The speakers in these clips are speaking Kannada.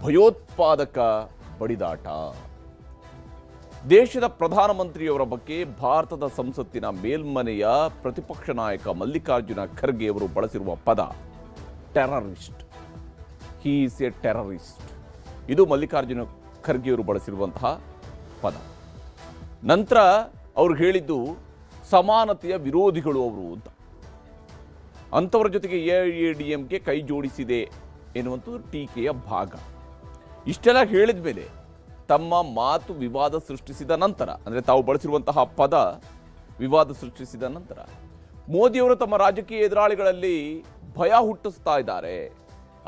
ಭಯೋತ್ಪಾದಕ ಬಡಿದಾಟ. ದೇಶದ ಪ್ರಧಾನಮಂತ್ರಿಯವರ ಬಗ್ಗೆ ಭಾರತದ ಸಂಸತ್ತಿನ ಮೇಲ್ಮನೆಯ ಪ್ರತಿಪಕ್ಷ ನಾಯಕ ಮಲ್ಲಿಕಾರ್ಜುನ ಖರ್ಗೆ ಅವರು ಬಳಸಿರುವ ಪದ terrorist. He is A terrorist. ಇದು ಮಲ್ಲಿಕಾರ್ಜುನ ಖರ್ಗೆ ಅವರು ಬಳಸಿರುವಂತಹ ಪದ. ನಂತರ ಅವರು ಹೇಳಿದ್ದು ಸಮಾನತೆಯ ವಿರೋಧಿಗಳು ಅವರು ಅಂತ. ಅಂಥವರ ಜೊತೆಗೆ ಎಐಎಡಿಎಂಕೆ ಕೈ ಜೋಡಿಸಿದೆ ಎನ್ನುವಂಥದ್ದು ಟೀಕೆಯ ಭಾಗ. ಇಷ್ಟೆಲ್ಲ ಹೇಳಿದ ಮೇಲೆ ತಮ್ಮ ಮಾತು ವಿವಾದ ಸೃಷ್ಟಿಸಿದ ನಂತರ, ಅಂದರೆ ತಾವು ಬಳಸಿರುವಂತಹ ಪದ ವಿವಾದ ಸೃಷ್ಟಿಸಿದ ನಂತರ ಮೋದಿಯವರು ತಮ್ಮ ರಾಜಕೀಯ ಎದುರಾಳಿಗಳಲ್ಲಿ ಭಯ ಹುಟ್ಟಿಸ್ತಾ ಇದ್ದಾರೆ,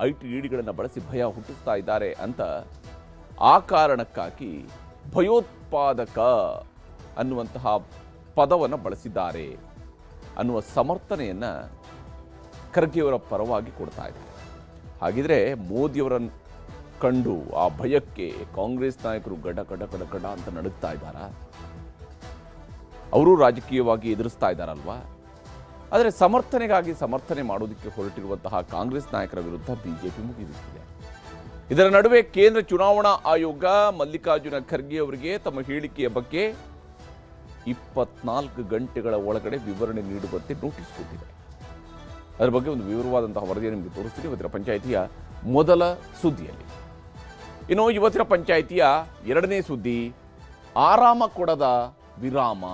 ಐಟಿಡಿಗಳನ್ನು ಬಳಸಿ ಭಯ ಹುಟ್ಟಿಸ್ತಾ ಇದ್ದಾರೆ ಅಂತ ಆ ಕಾರಣಕ್ಕಾಗಿ ಭಯೋತ್ಪಾದಕ ಅನ್ನುವಂತಹ ಪದವನ್ನು ಬಳಸಿದ್ದಾರೆ ಅನ್ನುವ ಸಮರ್ಥನೆಯನ್ನು ಖರ್ಗೆಯವರ ಪರವಾಗಿ ಕೊಡ್ತಾ ಇದ್ದಾರೆ. ಹಾಗಿದ್ರೆ ಮೋದಿಯವರನ್ನು ಕಂಡು ಆ ಭಯಕ್ಕೆ ಕಾಂಗ್ರೆಸ್ ನಾಯಕರು ಗಡ ಗಡ ಗಡ ಗಡ ಅಂತ ನಡುಗ್ತಾ ಇದ್ದಾರಾ? ಅವರು ರಾಜಕೀಯವಾಗಿ ಎದುರಿಸ್ತಾ ಇದ್ದಾರಲ್ವಾ? ಆದರೆ ಸಮರ್ಥನೆ ಮಾಡೋದಕ್ಕೆ ಹೊರಟಿರುವಂತಹ ಕಾಂಗ್ರೆಸ್ ನಾಯಕರ ವಿರುದ್ಧ ಬಿಜೆಪಿ ಮುಗಿಬಿಟ್ಟಿದೆ. ಇದರ ನಡುವೆ ಕೇಂದ್ರ ಚುನಾವಣಾ ಆಯೋಗ ಮಲ್ಲಿಕಾರ್ಜುನ ಖರ್ಗೆ ಅವರಿಗೆ ತಮ್ಮ ಹೇಳಿಕೆಯ ಬಗ್ಗೆ 24 ಗಂಟೆಗಳ ಒಳಗಡೆ ವಿವರಣೆ ನೀಡುವಂತೆ ನೋಟಿಸ್ ಕೊಟ್ಟಿದೆ. ಅದರ ಬಗ್ಗೆ ಒಂದು ವಿವರವಾದಂತಹ ವರದಿಯನ್ನು ನಿಮಗೆ ತೋರಿಸ್ತೀನಿ ಇವತ್ತಿನ ಪಂಚಾಯಿತಿಯ ಮೊದಲ ಸುದ್ದಿಯಲ್ಲಿ. ಇನ್ನು ಇವತ್ತಿನ ಪಂಚಾಯಿತಿಯ ಎರಡನೇ ಸುದ್ದಿ, ಆರಾಮ ಕೊಡದ ವಿರಾಮ.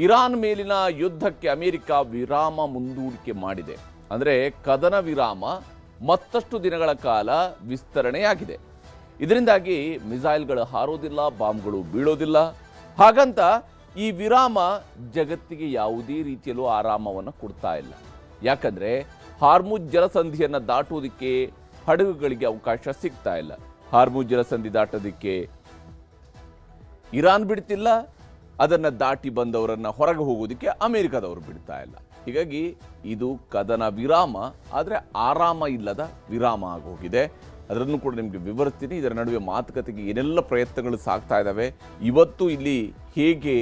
ಇರಾನ್ ಮೇಲಿನ ಯುದ್ಧಕ್ಕೆ ಅಮೆರಿಕ ವಿರಾಮ ಮುಂದೂಡಿಕೆ ಮಾಡಿದೆ. ಅಂದರೆ ಕದನ ವಿರಾಮ ಮತ್ತಷ್ಟು ದಿನಗಳ ಕಾಲ ವಿಸ್ತರಣೆಯಾಗಿದೆ. ಇದರಿಂದಾಗಿ ಮಿಸೈಲ್ಗಳು ಹಾರೋದಿಲ್ಲ, ಬಾಂಬ್ಗಳು ಬೀಳೋದಿಲ್ಲ. ಹಾಗಂತ ಈ ವಿರಾಮ ಜಗತ್ತಿಗೆ ಯಾವುದೇ ರೀತಿಯಲ್ಲೂ ಆರಾಮವನ್ನು ಕೊಡ್ತಾ ಇಲ್ಲ. ಯಾಕಂದ್ರೆ ಹಾರ್ಮುಜ್ ಜಲಸಂಧಿಯನ್ನು ದಾಟುವುದಕ್ಕೆ ಹಡಗುಗಳಿಗೆ ಅವಕಾಶ ಸಿಗ್ತಾ ಇಲ್ಲ. ಹಾರ್ಮುಜ್ ಜಲಸಂಧಿ ದಾಟೋದಕ್ಕೆ ಇರಾನ್ ಬಿಡ್ತಿಲ್ಲ, ಅದನ್ನು ದಾಟಿ ಬಂದವರನ್ನ ಹೊರಗೆ ಹೋಗೋದಕ್ಕೆ ಅಮೆರಿಕದವರು ಬಿಡ್ತಾ ಇಲ್ಲ. ಹೀಗಾಗಿ ಇದು ಕದನ ವಿರಾಮ, ಆದರೆ ಆರಾಮ ಇಲ್ಲದ ವಿರಾಮ ಆಗೋಗಿದೆ. ಅದನ್ನು ಕೂಡ ನಿಮಗೆ ವಿವರಿಸ್ತೀನಿ. ಇದರ ನಡುವೆ ಮಾತುಕತೆಗೆ ಏನೆಲ್ಲ ಪ್ರಯತ್ನಗಳು ಸಾಗ್ತಾ ಇದ್ದಾವೆ, ಇವತ್ತು ಇಲ್ಲಿ ಹೇಗೆ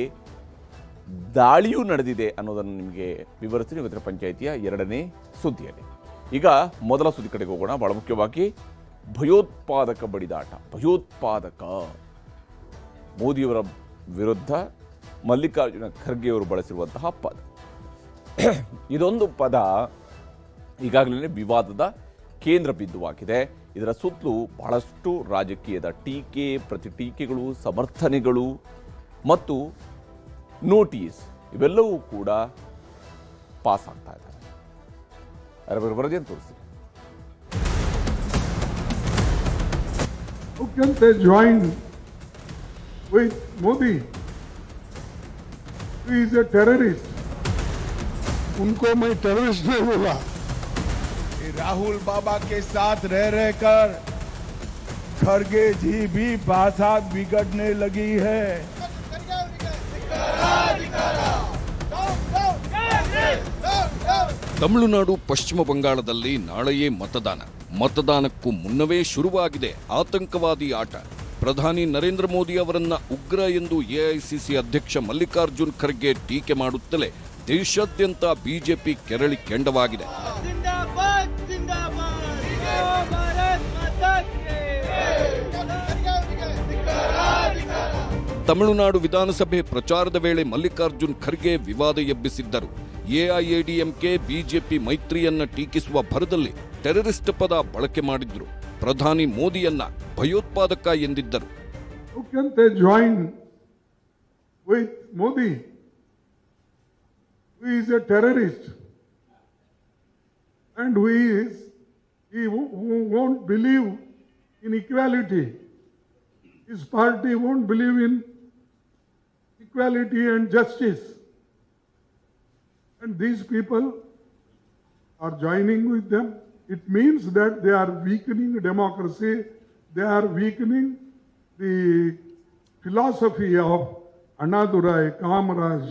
ದಾಳಿಯೂ ನಡೆದಿದೆ ಅನ್ನೋದನ್ನು ನಿಮಗೆ ವಿವರಿಸ್ತೀನಿ ಇವತ್ತಿನ ಪಂಚಾಯಿತಿಯ ಎರಡನೇ ಸುದ್ದಿಯಲ್ಲಿ. ಈಗ ಮೊದಲ ಸುದ್ದಿ ಕಡೆಗೆ ಹೋಗೋಣ. ಬಹಳ ಮುಖ್ಯವಾಗಿ ಭಯೋತ್ಪಾದಕ ಬಡಿದಾಟ. ಭಯೋತ್ಪಾದಕ ಮೋದಿಯವರ ವಿರುದ್ಧ ಮಲ್ಲಿಕಾರ್ಜುನ ಖರ್ಗೆ ಅವರು ಬಳಸಿರುವಂತಹ ಪದ. ಇದೊಂದು ಪದ ಈಗಾಗಲೇ ವಿವಾದದ ಕೇಂದ್ರ ಬಿಂದುವಾಗಿದೆ. ಇದರ ಸುತ್ತಲೂ ಬಹಳಷ್ಟು ರಾಜಕೀಯದ ಟೀಕೆ, ಪ್ರತಿಟೀಕೆಗಳು, ಸಮರ್ಥನೆಗಳು ಮತ್ತು ನೋಟಿಸ್ ಇವೆಲ್ಲವೂ ಕೂಡ ಪಾಸ್ ಆಗ್ತಾ ಇದ್ದಾರೆ. ಅದರ ವರದಿಯನ್ನು ತೋರಿಸ್ತೀನಿ. How can they join with Modi? He is a terrorist. उनको मैं टेररिस्ट नहीं बोला. राहुल बाबा के साथ रह कर खरगे जी भी भाषा बिगड़ने लगी है. ತಮಿಳುನಾಡು, ಪಶ್ಚಿಮ ಬಂಗಾಳದಲ್ಲಿ ನಾಳೆಯೇ ಮತದಾನಕ್ಕೂ ಮುನ್ನವೇ ಶುರುವಾಗಿದೆ ಆತಂಕವಾದಿ ಆಟ. ಪ್ರಧಾನಿ ನರೇಂದ್ರ ಮೋದಿ ಅವರನ್ನ ಉಗ್ರ ಎಂದು ಎಐಸಿಸಿ ಅಧ್ಯಕ್ಷ ಮಲ್ಲಿಕಾರ್ಜುನ್ ಖರ್ಗೆ ಟೀಕೆ ಮಾಡುತ್ತಲೇ ದೇಶಾದ್ಯಂತ ಬಿಜೆಪಿ ಕೆರಳಿ ಕೆಂಡವಾಗಿದೆ. ತಮಿಳುನಾಡು ವಿಧಾನಸಭೆ ಪ್ರಚಾರದ ವೇಳೆ ಮಲ್ಲಿಕಾರ್ಜುನ್ ಖರ್ಗೆ ವಿವಾದ ಎಬ್ಬಿಸಿದ್ದರು. ಎಐಎಡಿಎಂಕೆ ಬಿಜೆಪಿ ಮೈತ್ರಿಯನ್ನ ಟೀಕಿಸುವ ಭರದಲ್ಲಿ ಟೆರರಿಸ್ಟ್ ಪದ ಬಳಕೆ ಮಾಡಿದ್ರು. ಪ್ರಧಾನಿ ಮೋದಿಯನ್ನ ಭಯೋತ್ಪಾದಕ ಎಂದಿದ್ದರು. How can they join with Modi? Who is a terrorist and he won't believe in equality. His party won't believe in equality and justice. And these people are joining with them. It means that they are weakening democracy. They are weakening the philosophy of Annadurai, Kamaraj,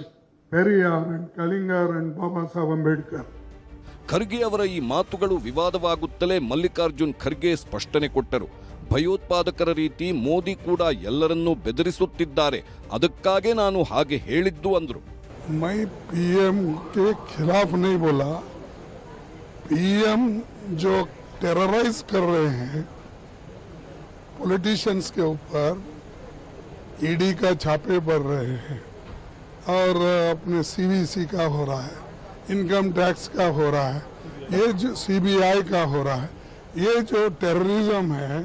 Periyar and Kalingar and Baba Saheb Ambedkar. Kharge ಅವರ ಈ ಮಾತುಗಳು ವಿವಾದವಾಗುತ್ತಲೇ ಮಲ್ಲಿಕಾರ್ಜುನ್ ಖರ್ಗೆ ಸ್ಪಷ್ಟನೆ ಕೊಟ್ಟರು. ಭಯೋತ್ಪಾದಕರ ರೀತಿ ಮೋದಿ ಕೂಡ ಎಲ್ಲರನ್ನೂ ಬೆದರಿಸುತ್ತಿದ್ದಾರೆ, ಅದಕ್ಕಾಗಿ ನಾನು ಹಾಗೆ ಹೇಳಿದ್ದು ಅಂದ್ರು. मैं पीएम के खिलाफ नहीं बोला. पीएम जो टेरराइज कर रहे हैं पॉलिटिशियंस के ऊपर ईडी का छापे पड़ रहे हैं और अपने सीवीसी का हो रहा है, इनकम टैक्स का हो रहा है, ये जो सीबीआई का हो रहा है, ये जो टेररिज्म है,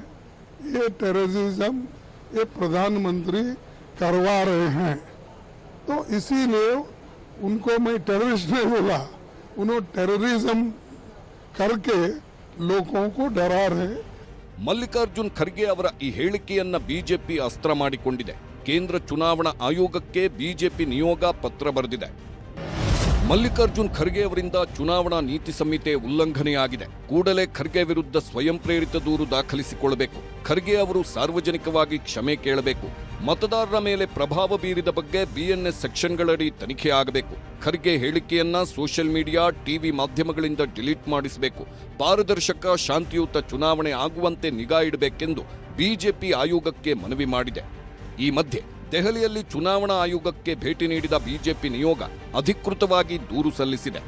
ये टेररिज्म ये प्रधानमंत्री करवा रहे हैं। तो इसीलिए उनको मैं टेररिस्ट नहीं बोला, उन्होंने टेररिज्म करके लोगों को डरा रहे। ಮಲ್ಲಿಕಾರ್ಜುನ್ ಖರ್ಗೆ ಅವರ ಈ ಹೇಳಿಕೆಯನ್ನ ಬಿಜೆಪಿ ಅಸ್ತ್ರ ಮಾಡಿಕೊಂಡಿದೆ. ಕೇಂದ್ರ ಚುನಾವಣಾ ಆಯೋಗಕ್ಕೆ ಬಿಜೆಪಿ ನಿಯೋಗ ಪತ್ರ ಬರೆದಿದೆ. ಮಲ್ಲಿಕಾರ್ಜುನ್ ಖರ್ಗೆ ಅವರಿಂದ ಚುನಾವಣಾ ನೀತಿ ಸಂಹಿತೆ ಉಲ್ಲಂಘನೆಯಾಗಿದೆ. ಕೂಡಲೇ ಖರ್ಗೆ ವಿರುದ್ಧ ಸ್ವಯಂ ಪ್ರೇರಿತ ದೂರು ದಾಖಲಿಸಿಕೊಳ್ಳಬೇಕು. ಖರ್ಗೆ ಅವರು ಸಾರ್ವಜನಿಕವಾಗಿ ಕ್ಷಮೆ ಕೇಳಬೇಕು. ಮತದಾರರ ಮೇಲೆ ಪ್ರಭಾವ ಬೀರಿದ ಬಗ್ಗೆ ಬಿಎನ್ಎಸ್ ಸೆಕ್ಷನ್ಗಳಡಿ ತನಿಖೆ ಆಗಬೇಕು. ಖರ್ಗೆ ಹೇಳಿಕೆಯನ್ನ ಸೋಷಿಯಲ್ ಮೀಡಿಯಾ, ಟಿವಿ ಮಾಧ್ಯಮಗಳಿಂದ ಡಿಲೀಟ್ ಮಾಡಿಸಬೇಕು. ಪಾರದರ್ಶಕ, ಶಾಂತಿಯುತ ಚುನಾವಣೆ ಆಗುವಂತೆ ನಿಗಾ ಇಡಬೇಕೆಂದು ಬಿಜೆಪಿ ಆಯೋಗಕ್ಕೆ ಮನವಿ ಮಾಡಿದೆ. ಈ ಮಧ್ಯೆ ದೆಹಲಿಯಲ್ಲಿ ಚುನಾವಣಾ ಆಯೋಗಕ್ಕೆ ಭೇಟಿ ನೀಡಿದ ಬಿಜೆಪಿ ನಿಯೋಗ ಅಧಿಕೃತವಾಗಿ ದೂರು ಸಲ್ಲಿಸಿದೆ.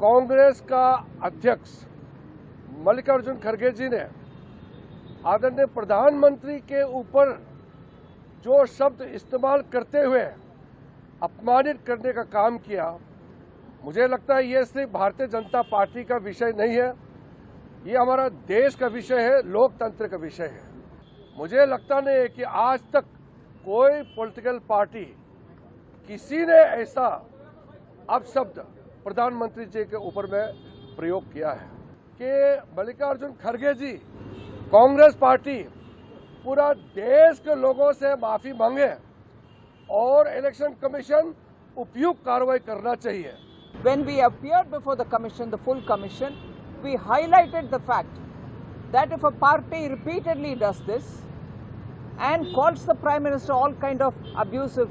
कांग्रेस का अध्यक्ष मल्लिकार्जुन खड़गे जी ने आदरणीय प्रधानमंत्री के ऊपर जो शब्द इस्तेमाल करते हुए अपमानित करने का काम किया, मुझे लगता है ये सिर्फ भारतीय जनता पार्टी का विषय नहीं है, ये हमारा देश का विषय है, लोकतंत्र का विषय है। मुझे लगता नहीं है कि आज तक कोई पॉलिटिकल पार्टी किसी ने ऐसा अपशब्द प्रधानमंत्री जी के ऊपर में प्रयोग किया है कि मल्लिकार्जुन खड़गे जी, कांग्रेस पार्टी पूरा देश के लोगों से माफी मांगे और इलेक्शन कमीशन उपयुक्त कार्रवाई करना चाहिए। When we appeared before the commission, the full commission, we highlighted the fact that if a party repeatedly does this and calls the Prime Minister all kind of abusive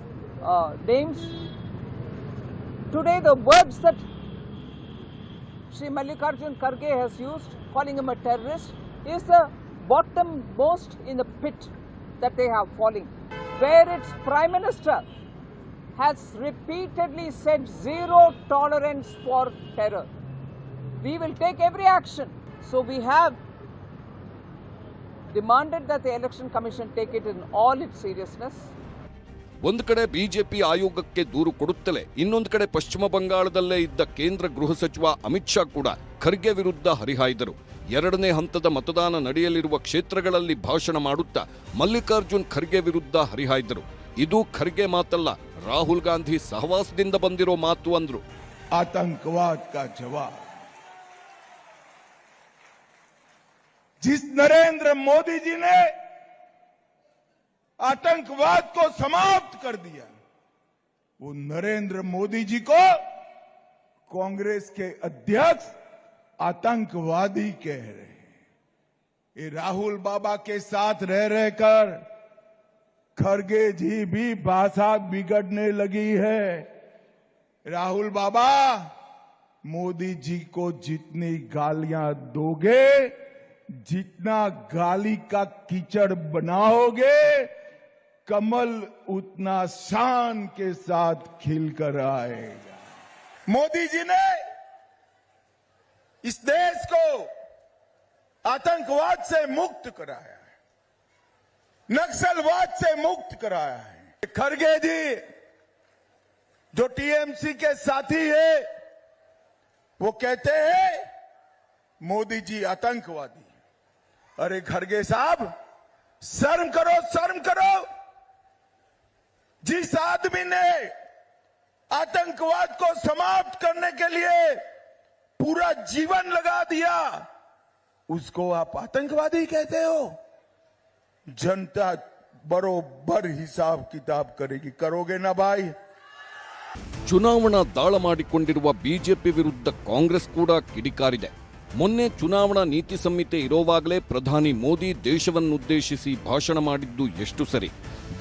names, today the words that Shri Mallikarjun Kharge has used, calling him a terrorist, is the bottom most in the pit that they have falling, where its Prime Minister has repeatedly said zero tolerance for terror. We will take every action. So we have demanded that the Election Commission take it in all its seriousness. ಒಂದು ಕಡೆ ಬಿಜೆಪಿ ಆಯೋಗಕ್ಕೆ ದೂರು ಕೊಡುತ್ತಲೇ ಇನ್ನೊಂದು ಕಡೆ ಪಶ್ಚಿಮ ಬಂಗಾಳದಲ್ಲೇ ಇದ್ದ ಕೇಂದ್ರ ಗೃಹ ಸಚಿವ ಅಮಿತ್ ಶಾ ಕೂಡ ಖರ್ಗೆ ವಿರುದ್ಧ ಹರಿಹಾಯ್ದರು. ಎರಡನೇ ಹಂತದ ಮತದಾನ ನಡೆಯಲಿರುವ ಕ್ಷೇತ್ರಗಳಲ್ಲಿ ಭಾಷಣ ಮಾಡುತ್ತಾ ಮಲ್ಲಿಕಾರ್ಜುನ್ ಖರ್ಗೆ ವಿರುದ್ಧ ಹರಿಹಾಯ್ದರು. ಇದು ಖರ್ಗೆ ಮಾತಲ್ಲ, ರಾಹುಲ್ ಗಾಂಧಿ ಸಹವಾಸದಿಂದ ಬಂದಿರೋ ಮಾತು ಅಂದ್ರು. आतंकवाद का जवाब जिस नरेंद्र मोदी जी ने आतंकवाद को समाप्त कर दिया, वो नरेंद्र मोदी जी को कांग्रेस के अध्यक्ष आतंकवादी कह रहे हैं। ये राहुल बाबा के साथ रह रहकर खरगे जी भी भाषा बिगड़ने लगी है। राहुल बाबा, मोदी जी को जितनी गालियां दोगे, जितना गाली का कीचड़ बनाओगे, कमल उतना शान के साथ खिलकर आएगा। मोदी जी ने इस देश को आतंकवाद से मुक्त कराया है, नक्सलवाद से मुक्त कराया है। खरगे जी जो टीएमसी के साथी है, वो कहते हैं मोदी जी आतंकवादी। अरे खरगे साहब, शर्म करो, शर्म करो। जिस आदमी ने आतंकवाद को समाप्त करने के लिए पूरा जीवन लगा दिया, उसको आप आतंकवादी कहते हो? जनता बरोबर हिसाब किताब करेगी। करोगे ना भाई? ಚುನಾವಣಾ ದಾಳ ಮಾಡಿಕೊಂಡಿರುವ ಬಿಜೆಪಿ ವಿರುದ್ಧ ಕಾಂಗ್ರೆಸ್ ಕೂಡ ಕಿಡಿಕಾರಿದೆ. ಮೊನ್ನೆ ಚುನಾವಣಾ ನೀತಿ ಸಂಹಿತೆ ಇರೋವಾಗಲೇ ಪ್ರಧಾನಿ ಮೋದಿ ದೇಶವನ್ನುದ್ದೇಶಿಸಿ ಭಾಷಣ ಮಾಡಿದ್ದು ಎಷ್ಟು ಸರಿ?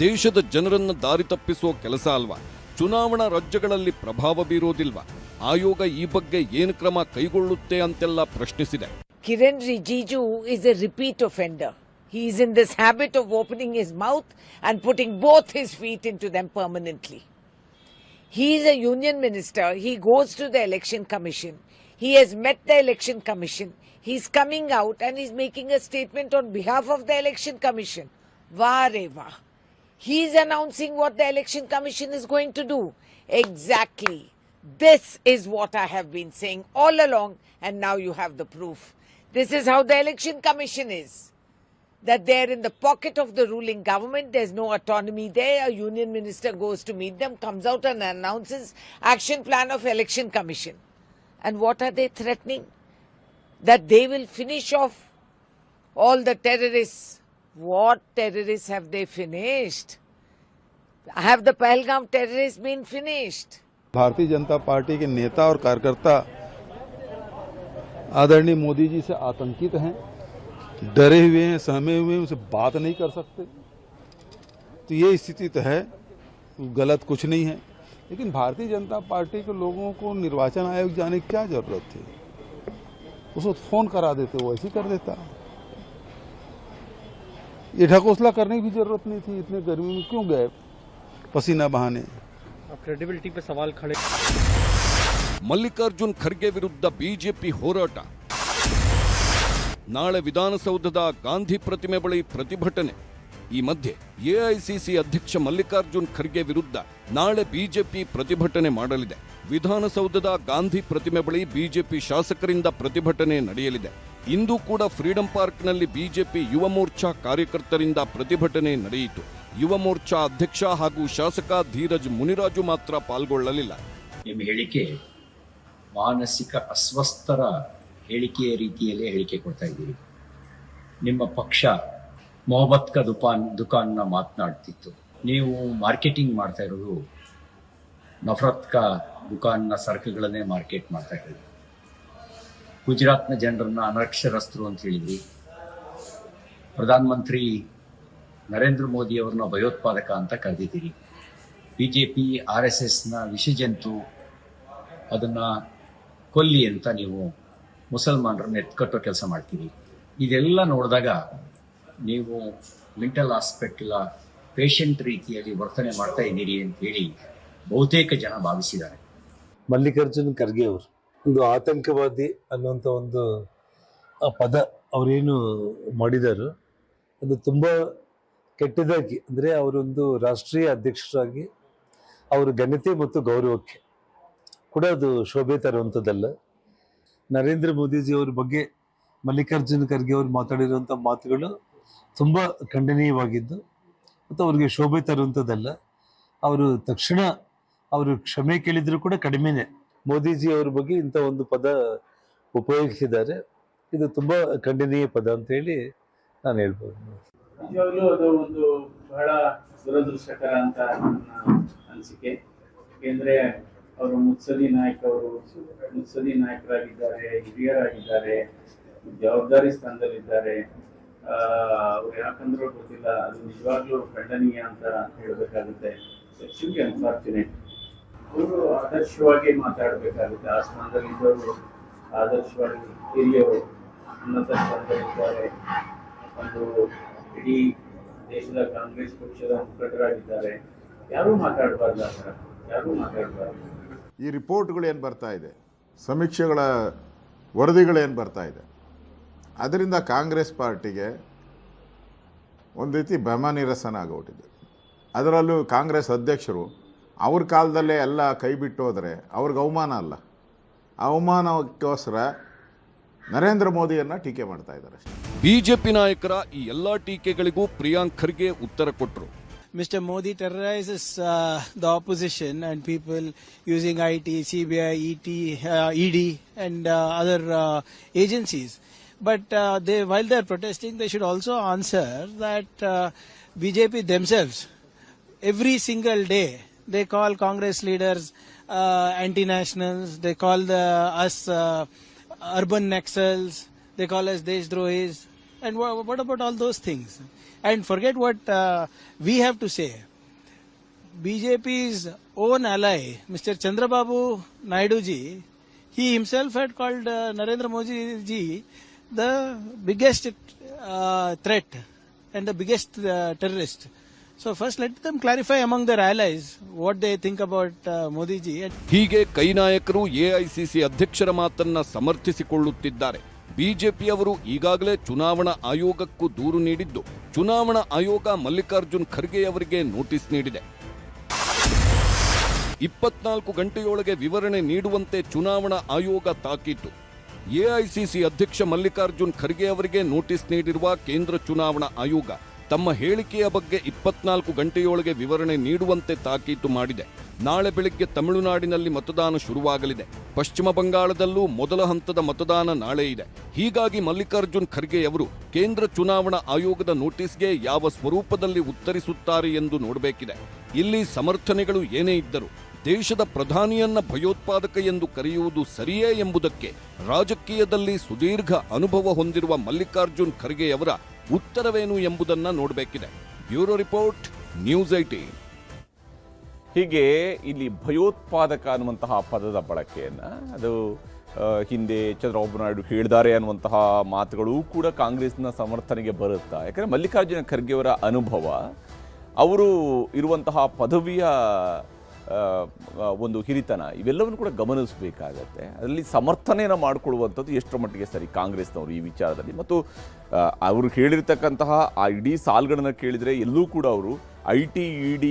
ದೇಶದ ಜನರನ್ನ ದಾರಿ ತಪ್ಪಿಸುವ ಕೆಲಸ ಅಲ್ವಾ? ಚುನಾವಣಾ ರಾಜ್ಯಗಳಲ್ಲಿ ಪ್ರಭಾವ ಬೀರೋದಿಲ್ವಾ? ಆಯೋಗ ಈ ಬಗ್ಗೆ ಏನು ಕ್ರಮ ಕೈಗೊಳ್ಳುತ್ತೆ ಅಂತೆಲ್ಲ ಪ್ರಶ್ನಿಸಿದೆ. Kiren Rijiju is a repeat offender. He is in this habit of opening his mouth and putting both his feet into them permanently. He is a union minister. He goes to the election commission. He has met the election commission. He is coming out and he is making a statement on behalf of the election commission. Vareva. He's announcing what the Election Commission is going to do. Exactly. This is what I have been saying all along, and now you have the proof. This is how the Election Commission is. That they're in the pocket of the ruling government. There's no autonomy there. A union minister goes to meet them, comes out and announces action plan of Election Commission. And what are they threatening? That they will finish off all the terrorists. What terrorists have they finished? Have the Pahalgam terrorists been finished? Bharatiya Janata party के नेता और कार्यकर्ता आदरणीय मोदी जी से आतंकित हैं, डरे हुए हैं, सहमे हुए हैं, उनसे बात नहीं कर सकते। तो ये स्थिति तो है, गलत कुछ नहीं है, लेकिन भारतीय जनता पार्टी के लोगों को निर्वाचन आयोग जाने की क्या जरूरत थी? उसको फोन करा देते, वो ऐसे ही कर देता। ये ढकोसला करने की भी जरूरत नहीं थी। इतने गर्मी में क्यों गए पसीना बहाने? क्रेडिबिलिटी पे सवाल खड़े। ಮಲ್ಲಿಕಾರ್ಜುನ್ ಖರ್ಗೆ ವಿರುದ್ಧ ಬಿಜೆಪಿ ಹೋರಾಟ. ನಾಳೆ ವಿಧಾನಸೌಧದ ಗಾಂಧಿ ಪ್ರತಿಮೆ ಬಳಿ ಪ್ರತಿಭಟನೆ. ಈ ಮಧ್ಯೆ ಎಐಸಿಸಿ ಅಧ್ಯಕ್ಷ ಮಲ್ಲಿಕಾರ್ಜುನ್ ಖರ್ಗೆ ವಿರುದ್ಧ ನಾಳೆ ಬಿಜೆಪಿ ಪ್ರತಿಭಟನೆ ಮಾಡಲಿದೆ. ವಿಧಾನಸೌಧದ ಗಾಂಧಿ ಪ್ರತಿಮೆ ಬಳಿ ಬಿಜೆಪಿ ಶಾಸಕರಿಂದ ಪ್ರತಿಭಟನೆ ನಡೆಯಲಿದೆ. ಇಂದು ಕೂಡ ಫ್ರೀಡಂ ಪಾರ್ಕ್ನಲ್ಲಿ ಬಿಜೆಪಿ ಯುವ ಮೋರ್ಚಾ ಕಾರ್ಯಕರ್ತರಿಂದ ಪ್ರತಿಭಟನೆ ನಡೆಯಿತು. ಯುವ ಮೋರ್ಚಾ ಅಧ್ಯಕ್ಷ ಹಾಗೂ ಶಾಸಕ ಧೀರಜ್ ಮುನಿರಾಜು ಮಾತ್ರ ಪಾಲ್ಗೊಳ್ಳಲಿಲ್ಲ. ನಿಮ್ಮ ಹೇಳಿಕೆ ಮಾನಸಿಕ ಅಸ್ವಸ್ಥರ ಹೇಳಿಕೆಯ ರೀತಿಯಲ್ಲೇ ಹೇಳಿಕೆ ಕೊಡ್ತಾ ಇದ್ದೀರಿ. ನಿಮ್ಮ ಪಕ್ಷ ಮೊಹಬ್ಬತ್ ಕಾ ದುಕಾನ್ನ ಮಾತನಾಡ್ತಿತ್ತು. ನೀವು ಮಾರ್ಕೆಟಿಂಗ್ ಮಾಡ್ತಾ ಇರೋದು ನಫರತ್ ಕಾ ದುಕಾನ್ನ ಸರಕುಗಳನ್ನೇ ಮಾರ್ಕೆಟ್ ಮಾಡ್ತಾ ಇರೋದು. ಗುಜರಾತ್ನ ಜನರನ್ನ ಅನಕ್ಷರಸ್ಥರು ಅಂತ ಹೇಳಿದ್ರಿ. ಪ್ರಧಾನಮಂತ್ರಿ ನರೇಂದ್ರ ಮೋದಿ ಅವರನ್ನ ಭಯೋತ್ಪಾದಕ ಅಂತ ಕರೆದಿದ್ದೀರಿ. ಬಿಜೆಪಿ RSSನ ವಿಷಜಂತು, ಅದನ್ನ ಕೊಲ್ಲಿ ಅಂತ ನೀವು ಮುಸಲ್ಮಾನರನ್ನ ಎತ್ಕಟ್ಟೋ ಕೆಲಸ ಮಾಡ್ತೀರಿ. ಇದೆಲ್ಲ ನೋಡಿದಾಗ ನೀವು ಮೆಂಟಲ್ ಹಾಸ್ಪಿಟಲ್ ಪೇಷಂಟ್ ರೀತಿಯಲ್ಲಿ ವರ್ತನೆ ಮಾಡ್ತಾ ಇದ್ದೀರಿ ಅಂತ ಹೇಳಿ ಬಹುತೇಕ ಜನ ಭಾವಿಸಿದ್ದಾರೆ. ಮಲ್ಲಿಕಾರ್ಜುನ್ ಖರ್ಗೆ ಅವರು ಒಂದು ಆತಂಕವಾದಿ ಅನ್ನೋಂಥ ಒಂದು ಪದ ಅವರೇನು ಮಾಡಿದಾರೋ ಅದು ತುಂಬ ಕೆಟ್ಟದಾಗಿ, ಅಂದರೆ ಅವರೊಂದು ರಾಷ್ಟ್ರೀಯ ಅಧ್ಯಕ್ಷರಾಗಿ ಅವರ ಘನತೆ ಮತ್ತು ಗೌರವಕ್ಕೆ ಕೂಡ ಅದು ಶೋಭೆ ತರುವಂಥದ್ದಲ್ಲ. ನರೇಂದ್ರ ಮೋದಿಜಿ ಅವ್ರ ಬಗ್ಗೆ ಮಲ್ಲಿಕಾರ್ಜುನ್ ಖರ್ಗೆ ಅವರು ಮಾತಾಡಿರುವಂಥ ಮಾತುಗಳು ತುಂಬ ಖಂಡನೀಯವಾಗಿದ್ದು ಮತ್ತು ಅವ್ರಿಗೆ ಶೋಭೆ ತರುವಂಥದ್ದಲ್ಲ. ಅವರು ತಕ್ಷಣ ಅವರು ಕ್ಷಮೆ ಕೇಳಿದ್ರು ಕೂಡ ಕಡಿಮೆನೆ. ಮೋದಿಜಿ ಅವ್ರ ಬಗ್ಗೆ ಇಂಥ ಒಂದು ಪದ ಉಪಯೋಗಿಸಿದ್ದಾರೆ. ಇದು ತುಂಬ ಖಂಡನೀಯ ಪದ ಅಂತ ಹೇಳಿ ನಾನು ಹೇಳ್ಬೋದು. ನಿಜವಾಗ್ಲೂ ಅದು ಒಂದು ಬಹಳ ದುರದೃಷ್ಟಕರ ಅಂತ ನನ್ನ ಅನಿಸಿಕೆ. ಏಕೆಂದರೆ ಅವರು ಮುತ್ಸದಿ ನಾಯಕರಾಗಿದ್ದಾರೆ, ಹಿರಿಯರಾಗಿದ್ದಾರೆ, ಜವಾಬ್ದಾರಿ ಸ್ಥಾನದಲ್ಲಿದ್ದಾರೆ. ಅವ್ರು ಯಾಕಂದ್ರೂ ಗೊತ್ತಿಲ್ಲ, ಅದು ನಿಜವಾಗ್ಲೂ ಖಂಡನೀಯ ಅಂತ ಹೇಳಬೇಕಾಗುತ್ತೆ. Extremely unfortunate. ಅವರು ಆದರ್ಶವಾಗಿ ಮಾತಾಡಬೇಕಾಗುತ್ತೆ. ಆ ಸ್ಥಾನದಲ್ಲಿದ್ದವರು ಆದರ್ಶವಾಗಿ ಹಿರಿಯರು, ಉನ್ನತ ಸ್ಥಾನದಲ್ಲಿದ್ದಾರೆ. ಒಂದು ಇಡೀ ದೇಶದ ಕಾಂಗ್ರೆಸ್ ಪಕ್ಷದ ಮುಖಂಡರಾಗಿದ್ದಾರೆ. ಯಾರೂ ಮಾತಾಡಬಾರ್ದು, ಆ ಥರ ಯಾರೂ ಮಾತಾಡಬಾರ್ದು. ಈ ರಿಪೋರ್ಟ್ಗಳು ಏನು ಬರ್ತಾ ಇದೆ, ಸಮೀಕ್ಷೆಗಳ ವರದಿಗಳೇನು ಬರ್ತಾ ಇದೆ, ಅದರಿಂದ ಕಾಂಗ್ರೆಸ್ ಪಾರ್ಟಿಗೆ ಒಂದು ರೀತಿ ಭ್ರಮನಿರಸನ ಆಗೋಗ್ಬಿಟ್ಟಿದೆ. ಅದರಲ್ಲೂ ಕಾಂಗ್ರೆಸ್ ಅಧ್ಯಕ್ಷರು ಅವ್ರ ಕಾಲದಲ್ಲೇ ಎಲ್ಲ ಕೈ ಬಿಟ್ಟು ಹೋದರೆ ಅವ್ರಿಗೆ ಅವಮಾನ ಅಲ್ಲ, ಅವಮಾನಕ್ಕೋಸ್ಕರ ನರೇಂದ್ರ ಮೋದಿಯನ್ನ ಟೀಕೆ ಮಾಡ್ತಾ ಇದ್ದಾರೆ. ಬಿಜೆಪಿ ನಾಯಕರ ಈ ಎಲ್ಲಾ ಟೀಕೆಗಳಿಗೂ ಪ್ರಿಯಾಂಕ್ ಖರ್ಗೆ ಉತ್ತರ ಕೊಟ್ಟರು. Mr. Modi terrorizes the opposition and people using IT, CBI, ED and other agencies. But while they are protesting, they should also answer that BJP themselves, every single day, they call Congress leaders anti-nationals, they call us urban Naxals, they call us Deshdrohis. And what about all those things? And forget what we have to say. BJP's own ally, Mr. Chandrababu Naidu ji, he himself had called Narendra Modi ji the biggest threat and the biggest terrorist. So first let them clarify among their allies what they think about Modi ji. ಹೀಗೆ ಕೈ ನಾಯಕರು ಎಐಸಿಸಿ ಅಧ್ಯಕ್ಷರ ಮಾತನ್ನ ಸಮರ್ಥಿಸಿಕೊಳ್ಳುತ್ತಿದ್ದಾರೆ. ಬಿಜೆಪಿಯವರು ಈಗಾಗಲೇ ಚುನಾವಣಾ ಆಯೋಗಕ್ಕೂ ದೂರು ನೀಡಿದ್ದು, ಚುನಾವಣಾ ಆಯೋಗ ಮಲ್ಲಿಕಾರ್ಜುನ್ ಖರ್ಗೆ ಅವರಿಗೆ ನೋಟಿಸ್ ನೀಡಿದೆ. 24 ಗಂಟೆಯೊಳಗೆ ವಿವರಣೆ ನೀಡುವಂತೆ ಚುನಾವಣಾ ಆಯೋಗ ತಾಕೀತು. ಎಐಸಿಸಿ ಅಧ್ಯಕ್ಷ ಮಲ್ಲಿಕಾರ್ಜುನ್ ಖರ್ಗೆ ಅವರಿಗೆ ನೋಟಿಸ್ ನೀಡಿರುವ ಕೇಂದ್ರ ಚುನಾವಣಾ ಆಯೋಗ ತಮ್ಮ ಹೇಳಿಕೆಯ ಬಗ್ಗೆ 24 ಗಂಟೆಯೊಳಗೆ ವಿವರಣೆ ನೀಡುವಂತೆ ತಾಕೀತು ಮಾಡಿದೆ. ನಾಳೆ ಬೆಳಗ್ಗೆ ತಮಿಳುನಾಡಿನಲ್ಲಿ ಮತದಾನ ಶುರುವಾಗಲಿದೆ. ಪಶ್ಚಿಮ ಬಂಗಾಳದಲ್ಲೂ ಮೊದಲ ಹಂತದ ಮತದಾನ ನಾಳೆ ಇದೆ. ಹೀಗಾಗಿ ಮಲ್ಲಿಕಾರ್ಜುನ್ ಖರ್ಗೆ ಅವರು ಕೇಂದ್ರ ಚುನಾವಣಾ ಆಯೋಗದ ನೋಟಿಸ್ಗೆ ಯಾವ ಸ್ವರೂಪದಲ್ಲಿ ಉತ್ತರಿಸುತ್ತಾರೆ ಎಂದು ನೋಡಬೇಕಿದೆ. ಇಲ್ಲಿ ಸಮರ್ಥನೆಗಳು ಏನೇ ಇದ್ದರೂ ದೇಶದ ಪ್ರಧಾನಿಯನ್ನ ಭಯೋತ್ಪಾದಕ ಎಂದು ಕರೆಯುವುದು ಸರಿಯೇ ಎಂಬುದಕ್ಕೆ ರಾಜಕೀಯದಲ್ಲಿ ಸುದೀರ್ಘ ಅನುಭವ ಹೊಂದಿರುವ ಮಲ್ಲಿಕಾರ್ಜುನ್ ಖರ್ಗೆಯವರ ಉತ್ತರವೇನು ಎಂಬುದನ್ನ ನೋಡಬೇಕಿದೆ. Bureau report, news 18. ಹೀಗೆ ಇಲ್ಲಿ ಭಯೋತ್ಪಾದಕ ಅನ್ನುವಂತಹ ಪದದ ಬಳಕೆಯನ್ನು ಅದು ಹಿಂದೆ ಚಂದ್ರಬಾಬು ನಾಯ್ಡು ಹೇಳಿದ್ದಾರೆ ಅನ್ನುವಂತಹ ಮಾತುಗಳು ಕೂಡ ಕಾಂಗ್ರೆಸ್ನ ಸಮರ್ಥನೆಗೆ ಬರುತ್ತಾ? ಯಾಕಂದರೆ ಮಲ್ಲಿಕಾರ್ಜುನ ಖರ್ಗೆಯವರ ಅನುಭವ, ಅವರು ಇರುವಂತಹ ಪದವಿಯ ಒಂದು ಹಿರಿತನ, ಇವೆಲ್ಲವನ್ನು ಕೂಡ ಗಮನಿಸಬೇಕಾಗತ್ತೆ. ಅದರಲ್ಲಿ ಸಮರ್ಥನೆಯನ್ನು ಮಾಡಿಕೊಳ್ಳುವಂಥದ್ದು ಎಷ್ಟರ ಮಟ್ಟಿಗೆ ಸರಿ ಕಾಂಗ್ರೆಸ್ನವರು ಈ ವಿಚಾರದಲ್ಲಿ. ಮತ್ತು ಅವರು ಹೇಳಿರ್ತಕ್ಕಂತಹ ಆ ಇಡೀ ಸಾಲುಗಳನ್ನು ಕೇಳಿದರೆ ಎಲ್ಲೂ ಕೂಡ ಅವರು IT, ED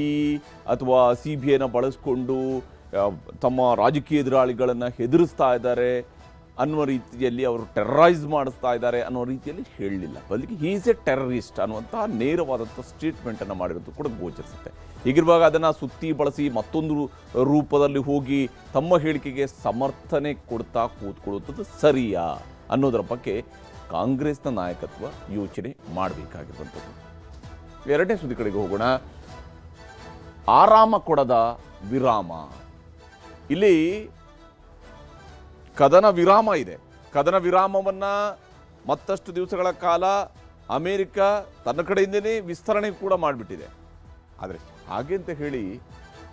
ಅಥವಾ CBIನ ಬಳಸ್ಕೊಂಡು ತಮ್ಮ ರಾಜಕೀಯ ಎದುರಾಳಿಗಳನ್ನು ಹೆದರಿಸ್ತಾ ಇದ್ದಾರೆ ಅನ್ನುವ ರೀತಿಯಲ್ಲಿ, ಅವರು ಟೆರರೈಸ್ ಮಾಡಿಸ್ತಾ ಇದ್ದಾರೆ ಅನ್ನೋ ರೀತಿಯಲ್ಲಿ ಹೇಳಲಿಲ್ಲ. ಬದಲಿಗೆ ಈಸ್ ಎ ಟೆರರಿಸ್ಟ್ ಅನ್ನುವಂತಹ ನೇರವಾದಂಥ ಸ್ಟೇಟ್ಮೆಂಟನ್ನು ಮಾಡಿರೋದು ಕೂಡ ಗೋಚರಿಸುತ್ತೆ. ಹೀಗಿರುವಾಗ ಅದನ್ನು ಸುತ್ತಿ ಬಳಸಿ ಮತ್ತೊಂದು ರೂಪದಲ್ಲಿ ಹೋಗಿ ತಮ್ಮ ಹೇಳಿಕೆಗೆ ಸಮರ್ಥನೆ ಕೊಡ್ತಾ ಕೂತ್ಕೊಳ್ಳುವಂಥದ್ದು ಸರಿಯಾ ಅನ್ನೋದರ ಬಗ್ಗೆ ಕಾಂಗ್ರೆಸ್ನ ನಾಯಕತ್ವ ಯೋಚನೆ ಮಾಡಬೇಕಾಗಿರುವಂಥದ್ದು. ಎರಡನೇ ಸುದ್ದಿ ಕಡೆಗೆ ಹೋಗೋಣ. ಆರಾಮ ಕೊಡದ ವಿರಾಮ. ಇಲ್ಲಿ ಕದನ ವಿರಾಮ ಇದೆ. ಕದನ ವಿರಾಮವನ್ನು ಮತ್ತಷ್ಟು ದಿವಸಗಳ ಕಾಲ ಅಮೆರಿಕ ತನ್ನ ಕಡೆಯಿಂದನೇ ವಿಸ್ತರಣೆ ಕೂಡ ಮಾಡಿಬಿಟ್ಟಿದೆ. ಆದರೆ ಹಾಗೆ ಅಂತ ಹೇಳಿ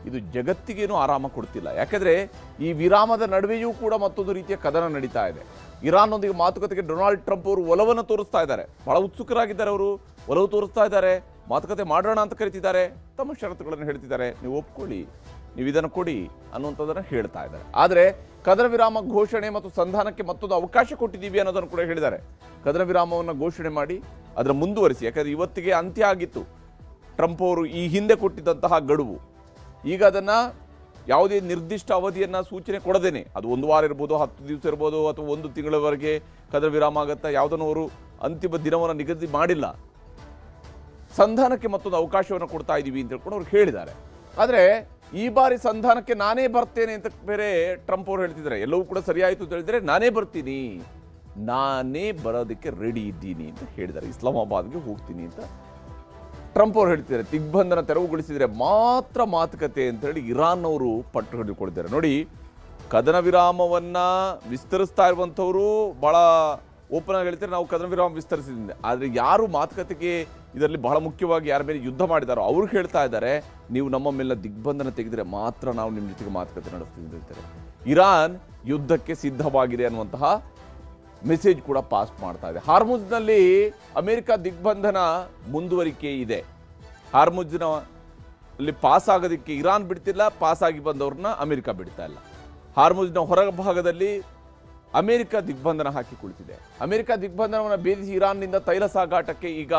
ಇದು ಜಗತ್ತಿಗೇನು ಆರಾಮ ಕೊಡ್ತಿಲ್ಲ. ಯಾಕೆಂದರೆ ಈ ವಿರಾಮದ ನಡುವೆಯೂ ಕೂಡ ಮತ್ತೊಂದು ರೀತಿಯ ಕದನ ನಡೀತಾ ಇದೆ. ಇರಾನ್ನೊಂದಿಗೆ ಮಾತುಕತೆಗೆ ಡೊನಾಲ್ಡ್ ಟ್ರಂಪ್ ಅವರು ಒಲವನ್ನು ತೋರಿಸ್ತಾ ಇದ್ದಾರೆ. ಬಹಳ ಉತ್ಸುಕರಾಗಿದ್ದಾರೆ. ಅವರು ಒಲವು ತೋರಿಸ್ತಾ ಇದ್ದಾರೆ, ಮಾತುಕತೆ ಮಾಡೋಣ ಅಂತ ಕರೀತಿದ್ದಾರೆ, ತಮ್ಮ ಷರತ್ತುಗಳನ್ನು ಹೇಳ್ತಿದ್ದಾರೆ, ನೀವು ಒಪ್ಕೊಳ್ಳಿ, ನೀವು ಇದನ್ನು ಕೊಡಿ ಅನ್ನುವಂಥದ್ದನ್ನು ಹೇಳ್ತಾ ಇದ್ದಾರೆ. ಆದರೆ ಕದನ ವಿರಾಮ ಘೋಷಣೆ ಮತ್ತು ಸಂಧಾನಕ್ಕೆ ಮತ್ತೊಂದು ಅವಕಾಶ ಕೊಟ್ಟಿದ್ದೀವಿ ಅನ್ನೋದನ್ನು ಕೂಡ ಹೇಳಿದ್ದಾರೆ. ಕದನ ವಿರಾಮವನ್ನು ಘೋಷಣೆ ಮಾಡಿ ಅದರ ಮುಂದುವರಿಸಿ. ಯಾಕಂದರೆ ಇವತ್ತಿಗೆ ಅಂತ್ಯ ಆಗಿತ್ತು ಟ್ರಂಪ್ ಅವರು ಈ ಹಿಂದೆ ಕೊಟ್ಟಿದ್ದಂತಹ ಗಡುವು. ಈಗ ಅದನ್ನು ಯಾವುದೇ ನಿರ್ದಿಷ್ಟ ಅವಧಿಯನ್ನು ಸೂಚನೆ ಕೊಡದೇನೆ, ಅದು 1 ವಾರ ಇರ್ಬೋದು, 10 ದಿವಸ ಇರ್ಬೋದು, ಅಥವಾ 1 ತಿಂಗಳವರೆಗೆ ಕದನ ವಿರಾಮ ಆಗುತ್ತಾ, ಯಾವುದನ್ನು ಅವರು ಅಂತಿಮ ದಿನವನ್ನು ನಿಗದಿ ಮಾಡಿಲ್ಲ. ಸಂಧಾನಕ್ಕೆ ಮತ್ತೊಂದು ಅವಕಾಶವನ್ನು ಕೊಡ್ತಾ ಇದ್ದೀವಿ ಅಂತ ಹೇಳ್ಕೊಂಡು ಅವ್ರು ಹೇಳಿದ್ದಾರೆ. ಆದರೆ ಈ ಬಾರಿ ಸಂಧಾನಕ್ಕೆ ನಾನೇ ಬರ್ತೇನೆ ಅಂತ ಬೇರೆ ಟ್ರಂಪ್ ಅವರು ಹೇಳ್ತಿದ್ದಾರೆ. ಎಲ್ಲವೂ ಕೂಡ ಸರಿಯಾಯಿತು ಅಂತ ಹೇಳಿದರೆ ನಾನೇ ಬರ್ತೀನಿ, ನಾನೇ ಬರೋದಕ್ಕೆ ರೆಡಿ ಇದ್ದೀನಿ ಅಂತ ಹೇಳಿದ್ದಾರೆ. ಇಸ್ಲಾಮಾಬಾದ್ಗೆ ಹೋಗ್ತೀನಿ ಅಂತ ಟ್ರಂಪ್ ಅವರು ಹೇಳ್ತಿದ್ದಾರೆ. ದಿಗ್ಬಂಧನ ತೆರವುಗೊಳಿಸಿದರೆ ಮಾತ್ರ ಮಾತುಕತೆ ಅಂತ ಹೇಳಿ ಇರಾನ್ ಅವರು ಪಟ್ಟು ಹಿಡಿದುಕೊಂಡಿದ್ದಾರೆ. ನೋಡಿ, ಕದನ ವಿರಾಮವನ್ನು ವಿಸ್ತರಿಸ್ತಾ ಇರುವಂಥವರು ಭಾಳ ಓಪನ್ ಆಗಿ ಹೇಳ್ತಾರೆ, ನಾವು ಕದನ ವಿರಾಮ ವಿಸ್ತರಿಸಿದ್ದೆ. ಆದರೆ ಯಾರು ಮಾತುಕತೆಗೆ ಇದರಲ್ಲಿ ಬಹಳ ಮುಖ್ಯವಾಗಿ ಯಾರ ಮೇಲೆ ಯುದ್ಧ ಮಾಡಿದಾರೋ ಅವರು ಹೇಳ್ತಾ ಇದ್ದಾರೆ, ನೀವು ನಮ್ಮ ಮೇಲೆ ದಿಗ್ಬಂಧನ ತೆಗೆದರೆ ಮಾತ್ರ ನಾವು ನಿಮ್ಮ ಜೊತೆಗೆ ಮಾತುಕತೆ ನಡೆಸ್ತೀವಿ ಅಂತ ಹೇಳ್ತಾರೆ. ಇರಾನ್ ಯುದ್ಧಕ್ಕೆ ಸಿದ್ಧವಾಗಿದೆ ಅನ್ನುವಂತಹ ಮೆಸೇಜ್ ಕೂಡ ಪಾಸ್ ಮಾಡ್ತಾ ಇದೆ. ಹಾರ್ಮುಜ್ನಲ್ಲಿ ಅಮೆರಿಕ ದಿಗ್ಬಂಧನ ಮುಂದುವರಿಕೆ ಇದೆ. ಹಾರ್ಮುಜ್ನಲ್ಲಿ ಪಾಸ್ ಆಗೋದಕ್ಕೆ ಇರಾನ್ ಬಿಡ್ತಿಲ್ಲ, ಪಾಸ್ ಆಗಿ ಬಂದವ್ರನ್ನ ಅಮೆರಿಕ ಬಿಡ್ತಾ ಇಲ್ಲ. ಹಾರ್ಮುಜ್ನ ಹೊರ ಭಾಗದಲ್ಲಿ ಅಮೆರಿಕ ದಿಗ್ಬಂಧನ ಹಾಕಿ ಕುಳಿತಿದೆ. ಅಮೆರಿಕ ದಿಗ್ಬಂಧನವನ್ನು ಭೇದಿಸಿ ಇರಾನ್ನಿಂದ ತೈಲ ಸಾಗಾಟಕ್ಕೆ ಈಗ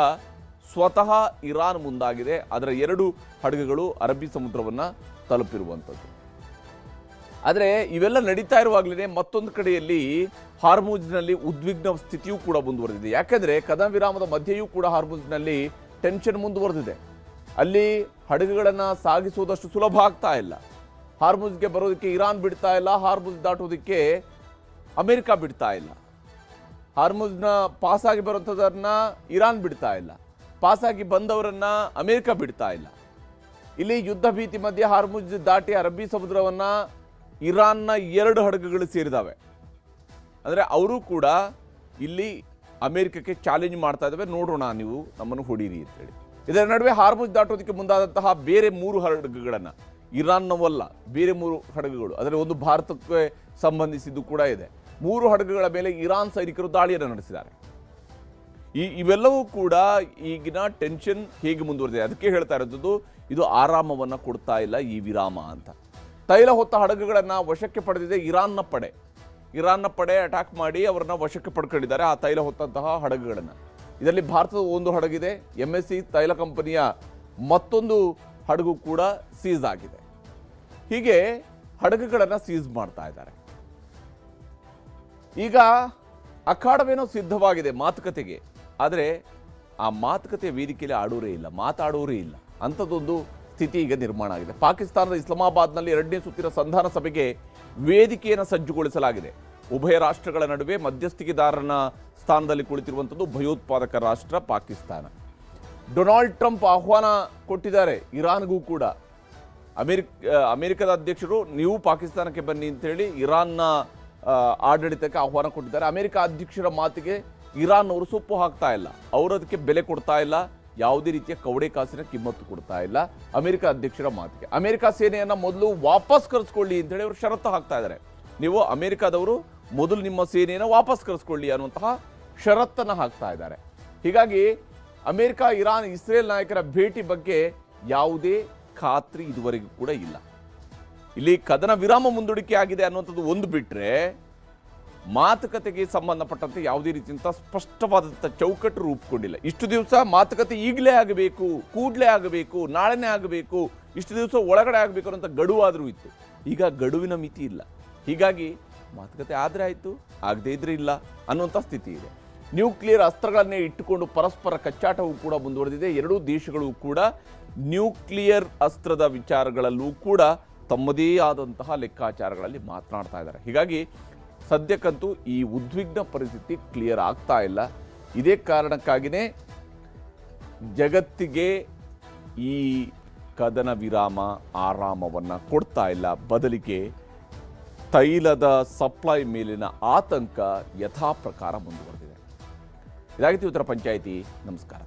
ಸ್ವತಃ ಇರಾನ್ ಮುಂದಾಗಿದೆ. ಅದರ 2 ಹಡಗುಗಳು ಅರಬ್ಬಿ ಸಮುದ್ರವನ್ನು ತಲುಪಿರುವಂಥದ್ದು. ಆದರೆ ಇವೆಲ್ಲ ನಡೀತಾ ಇರುವಾಗಲೇ ಮತ್ತೊಂದು ಕಡೆಯಲ್ಲಿ ಹಾರ್ಮುಜ್ನಲ್ಲಿ ಉದ್ವಿಗ್ನ ಸ್ಥಿತಿಯೂ ಕೂಡ ಮುಂದುವರೆದಿದೆ. ಯಾಕೆಂದರೆ ಕದನ ವಿರಾಮದ ಮಧ್ಯೆಯೂ ಕೂಡ ಹಾರ್ಮುಜ್ನಲ್ಲಿ ಟೆನ್ಷನ್ ಮುಂದುವರೆದಿದೆ. ಅಲ್ಲಿ ಹಡಗುಗಳನ್ನು ಸಾಗಿಸುವುದಷ್ಟು ಸುಲಭ ಆಗ್ತಾ ಇಲ್ಲ. ಹಾರ್ಮುಜ್ಗೆ ಬರೋದಕ್ಕೆ ಇರಾನ್ ಬಿಡ್ತಾ ಇಲ್ಲ, ಹಾರ್ಮುಜ್ ದಾಟೋದಕ್ಕೆ ಅಮೆರಿಕ ಬಿಡ್ತಾ ಇಲ್ಲ. ಹಾರ್ಮುಜ್ನ ಪಾಸಾಗಿ ಬರುವಂಥದ್ದನ್ನು ಇರಾನ್ ಬಿಡ್ತಾ ಇಲ್ಲ, ಪಾಸಾಗಿ ಬಂದವರನ್ನ ಅಮೆರಿಕ ಬಿಡ್ತಾ ಇಲ್ಲ. ಇಲ್ಲಿ ಯುದ್ಧ ಭೀತಿ ಮಧ್ಯೆ ಹಾರ್ಮುಜ್ ದಾಟಿ ಅರಬ್ಬಿ ಸಮುದ್ರವನ್ನು ಇರಾನ್ನ 2 ಹಡಗುಗಳು ಸೇರಿದಾವೆ. ಅಂದರೆ ಅವರು ಕೂಡ ಇಲ್ಲಿ ಅಮೆರಿಕಕ್ಕೆ ಚಾಲೆಂಜ್ ಮಾಡ್ತಾ ಇದ್ದಾವೆ, ನೋಡೋಣ ನೀವು ನಮ್ಮನ್ನು ಹೊಡೀರಿ ಅಂತೇಳಿ. ಇದರ ನಡುವೆ ಹಾರ್ಮುಜ್ ದಾಟೋದಕ್ಕೆ ಮುಂದಾದಂತಹ ಬೇರೆ 3 ಹಡಗುಗಳನ್ನು, ಇರಾನ್ನವಲ್ಲ ಬೇರೆ 3 ಹಡಗುಗಳು, ಅದರ ಒಂದು ಭಾರತಕ್ಕೆ ಸಂಬಂಧಿಸಿದ್ದು ಕೂಡ ಇದೆ. 3 ಹಡಗುಗಳ ಮೇಲೆ ಇರಾನ್ ಸೈನಿಕರು ದಾಳಿಯನ್ನು ನಡೆಸಿದ್ದಾರೆ. ಇವೆಲ್ಲವೂ ಕೂಡ ಈಗಿನ ಟೆನ್ಷನ್ ಹೇಗೆ ಮುಂದುವರೆದಿದೆ ಅದಕ್ಕೆ ಹೇಳ್ತಾ ಇರೋದು, ಇದು ಆರಾಮವನ್ನು ಕೊಡ್ತಾ ಇಲ್ಲ ಈ ವಿರಾಮ ಅಂತ. ತೈಲ ಹೊತ್ತ ಹಡಗುಗಳನ್ನು ವಶಕ್ಕೆ ಪಡೆದಿದೆ ಇರಾನ್ನ ಪಡೆ. ಇರಾನ್ನ ಪಡೆ ಅಟ್ಯಾಕ್ ಮಾಡಿ ಅವರನ್ನ ವಶಕ್ಕೆ ಪಡ್ಕೊಂಡಿದ್ದಾರೆ, ಆ ತೈಲ ಹೊತ್ತಂತಹ ಹಡಗುಗಳನ್ನು. ಇದರಲ್ಲಿ ಭಾರತದ ಒಂದು ಹಡಗಿದೆ, MSC ತೈಲ ಕಂಪನಿಯ ಮತ್ತೊಂದು ಹಡಗು ಕೂಡ ಸೀಸ್ ಆಗಿದೆ. ಹೀಗೆ ಹಡಗುಗಳನ್ನು ಸೀಸ್ ಮಾಡ್ತಾ ಇದ್ದಾರೆ. ಈಗ ಅಖಾಡವೇನೋ ಸಿದ್ಧವಾಗಿದೆ ಮಾತುಕತೆಗೆ, ಆದರೆ ಆ ಮಾತುಕತೆಯ ವೇದಿಕೆಯಲ್ಲಿ ಆಡೋರೇ ಇಲ್ಲ, ಮಾತಾಡೋರೇ ಇಲ್ಲ. ಅಂಥದ್ದೊಂದು ಸ್ಥಿತಿ ಈಗ ನಿರ್ಮಾಣ ಆಗಿದೆ. ಪಾಕಿಸ್ತಾನದ ಇಸ್ಲಾಮಾಬಾದ್ನಲ್ಲಿ 2ನೇ ಸುತ್ತಿನ ಸಂಧಾನ ಸಭೆಗೆ ವೇದಿಕೆಯನ್ನು ಸಜ್ಜುಗೊಳಿಸಲಾಗಿದೆ. ಉಭಯ ರಾಷ್ಟ್ರಗಳ ನಡುವೆ ಮಧ್ಯಸ್ಥಿಕೆದಾರನ ಸ್ಥಾನದಲ್ಲಿ ಕುಳಿತಿರುವಂಥದ್ದು ಭಯೋತ್ಪಾದಕ ರಾಷ್ಟ್ರ ಪಾಕಿಸ್ತಾನ. ಡೊನಾಲ್ಡ್ ಟ್ರಂಪ್ ಆಹ್ವಾನ ಕೊಟ್ಟಿದ್ದಾರೆ ಇರಾನ್ಗೂ ಕೂಡ. ಅಮೆರಿಕದ ಅಧ್ಯಕ್ಷರು ನೀವು ಪಾಕಿಸ್ತಾನಕ್ಕೆ ಬನ್ನಿ ಅಂತೇಳಿ ಇರಾನ್ನ ಆಡಳಿತಕ್ಕೆ ಆಹ್ವಾನ ಕೊಟ್ಟಿದ್ದಾರೆ. ಅಮೆರಿಕ ಅಧ್ಯಕ್ಷರ ಮಾತಿಗೆ ಇರಾನ್ ಅವರು ಸೊಪ್ಪು ಹಾಕ್ತಾ ಇಲ್ಲ, ಅವರು ಅದಕ್ಕೆ ಬೆಲೆ ಕೊಡ್ತಾ ಇಲ್ಲ, ಯಾವುದೇ ರೀತಿಯ ಕವಡೆ ಕಾಸಿನ ಕಿಮ್ಮತ್ತು ಕೊಡ್ತಾ ಇಲ್ಲ ಅಮೆರಿಕ ಅಧ್ಯಕ್ಷರ ಮಾತಿಗೆ. ಅಮೆರಿಕ ಸೇನೆಯನ್ನು ಮೊದಲು ವಾಪಸ್ ಕರೆಸ್ಕೊಳ್ಳಿ ಅಂತೇಳಿ ಅವರು ಷರತ್ತು ಹಾಕ್ತಾ ಇದ್ದಾರೆ. ನೀವು ಅಮೆರಿಕದವರು ಮೊದಲು ನಿಮ್ಮ ಸೇನೆಯನ್ನು ವಾಪಸ್ ಕರೆಸ್ಕೊಳ್ಳಿ ಅನ್ನುವಂತಹ ಷರತ್ತನ್ನು ಹಾಕ್ತಾ ಇದ್ದಾರೆ. ಹೀಗಾಗಿ ಅಮೆರಿಕ, ಇರಾನ್, ಇಸ್ರೇಲ್ ನಾಯಕರ ಭೇಟಿ ಬಗ್ಗೆ ಯಾವುದೇ ಖಾತ್ರಿ ಇದುವರೆಗೂ ಕೂಡ ಇಲ್ಲ. ಇಲ್ಲಿ ಕದನ ವಿರಾಮ ಮುಂದೂಡಿಕೆ ಆಗಿದೆ ಅನ್ನುವಂಥದ್ದು ಒಂದು ಬಿಟ್ಟರೆ ಮಾತುಕತೆಗೆ ಸಂಬಂಧಪಟ್ಟಂತೆ ಯಾವುದೇ ರೀತಿಯಂಥ ಸ್ಪಷ್ಟವಾದಂಥ ಚೌಕಟ್ಟು ರೂಪುಗೊಂಡಿಲ್ಲ. ಇಷ್ಟು ದಿವಸ ಮಾತುಕತೆ ಈಗಲೇ ಆಗಬೇಕು, ಕೂಡಲೇ ಆಗಬೇಕು, ನಾಳೆನೇ ಆಗಬೇಕು, ಇಷ್ಟು ದಿವಸ ಒಳಗಡೆ ಆಗಬೇಕು ಅನ್ನೋಂಥ ಗಡುವಾದರೂ ಇತ್ತು. ಈಗ ಗಡುವಿನ ಮಿತಿ ಇಲ್ಲ. ಹೀಗಾಗಿ ಮಾತುಕತೆ ಆದರೆ ಆಯಿತು, ಆಗದೇ ಇದ್ರೆ ಇಲ್ಲ ಅನ್ನುವಂಥ ಸ್ಥಿತಿ ಇದೆ. ನ್ಯೂಕ್ಲಿಯರ್ ಅಸ್ತ್ರಗಳನ್ನೇ ಇಟ್ಟುಕೊಂಡು ಪರಸ್ಪರ ಕಚ್ಚಾಟವೂ ಕೂಡ ಮುಂದುವರೆದಿದೆ. ಎರಡೂ ದೇಶಗಳು ಕೂಡ ನ್ಯೂಕ್ಲಿಯರ್ ಅಸ್ತ್ರದ ವಿಚಾರಗಳಲ್ಲೂ ಕೂಡ ತಮ್ಮದೇ ಆದಂತಹ ಲೆಕ್ಕಾಚಾರಗಳಲ್ಲಿ ಮಾತನಾಡ್ತಾ ಇದ್ದಾರೆ. ಹೀಗಾಗಿ ಸದ್ಯಕ್ಕಂತೂ ಈ ಉದ್ವಿಗ್ನ ಪರಿಸ್ಥಿತಿ ಕ್ಲಿಯರ್ ಆಗ್ತಾ ಇಲ್ಲ. ಇದೇ ಕಾರಣಕ್ಕಾಗಿಯೇ ಜಗತ್ತಿಗೆ ಈ ಕದನ ವಿರಾಮ ಆರಾಮವನ್ನು ಕೊಡ್ತಾ ಇಲ್ಲ. ಬದಲಿಗೆ ತೈಲದ ಸಪ್ಲೈ ಮೇಲಿನ ಆತಂಕ ಯಥಾ ಪ್ರಕಾರ ಮುಂದುವರೆದಿದೆ. ಇದಾಗಿತ್ತು ಉತ್ತರ ಪಂಚಾಯಿತಿ. ನಮಸ್ಕಾರ.